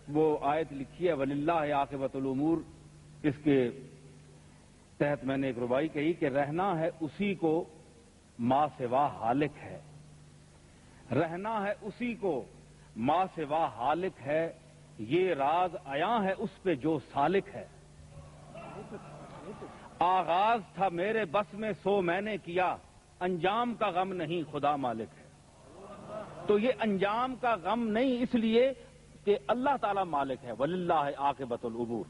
وہ آیت لکھی ہے وَلِلَّهِ عَاقِبَةُ الْأُمُورِ، اس کے تحت میں نے ایک ربائی کہی کہ رہنا ہے اسی کو ما سوا حالک ہے، رہنا ہے اسی کو ما سوا حالک ہے، یہ راز عیاں ہے اس پہ جو سالک ہے، آغاز تھا میرے بس میں سو میں نے کیا، انجام کا غم نہیں خدا مالک ہے۔ تو یہ انجام کا غم نہیں اس لیے کہ اللہ تعالی مالک ہے، وَلِلَّهِ عَاقِبَةُ الْأُمُورِ۔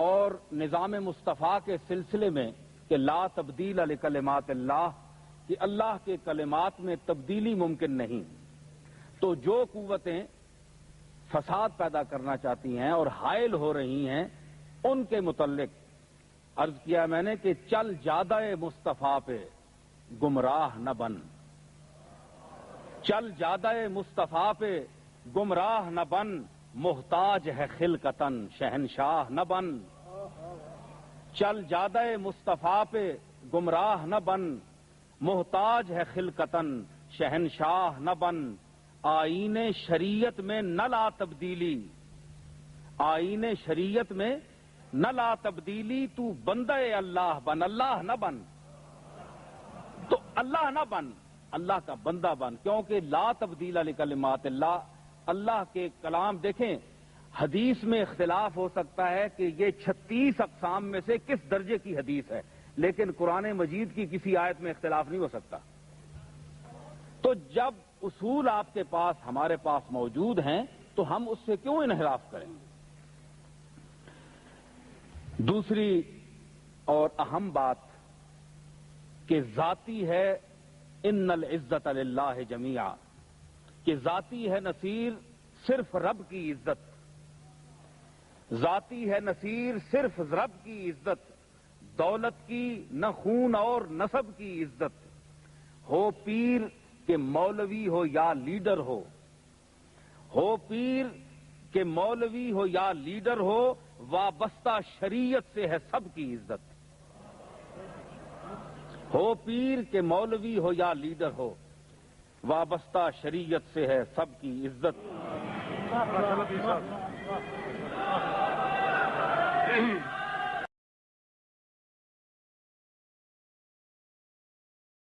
اور نظام مصطفیٰ کے سلسلے میں کہ لا تبدیل لکلمات اللہ، کہ اللہ کے کلمات میں تبدیلی ممکن نہیں، تو جو قوتیں فساد پیدا کرنا چاہتی ہیں اور حائل ہو رہی ہیں ان کے متعلق عرض کیا میں نے کہ چل جادہ مصطفیٰ پہ گمراہ نہ بن، چل جادہ مصطفیٰ پہ گمراہ نہ بن، محتاج ہے خلقتن شہنشاہ نہ بن، چل جادہ مصطفیٰ پہ گمراہ نہ بن، محتاج ہے خلقتن شہنشاہ نہ بن، آئین شریعت میں نہ لا تبدیلی، آئین شریعت میں نہ لا تبدیلی، تو بندہ اللہ بن، اللہ نہ بن، تو اللہ نہ بن، اللہ کا بندہ بن، کیونکہ لا تبدیل لکلمات اللہ، اللہ کے کلام دیکھیں، حدیث میں اختلاف ہو سکتا ہے کہ یہ 36 اقسام میں سے کس درجے کی حدیث ہے، لیکن قرآن مجید کی کسی آیت میں اختلاف نہیں ہو سکتا۔ تو جب اصول آپ کے پاس ہمارے پاس موجود ہیں تو ہم اس سے کیوں انحراف کریں؟ دوسری اور اہم بات کہ ذاتی ہے ان العزت للہ جمیعا، کہ ذاتی ہے نصیر صرف رب کی عزت، ذاتی ہے نصیر صرف رب کی عزت، دولت کی نہ خون اور نسب کی عزت، ہو پیر کہ مولوی ہو یا لیڈر ہو پیر کہ مولوی ہو یا لیڈر ہو، وابستہ شریعت سے ہے سب کی عزت، ہو پیر کہ مولوی ہو یا لیڈر ہو، وابستہ شریعت سے ہے سب کی عزت۔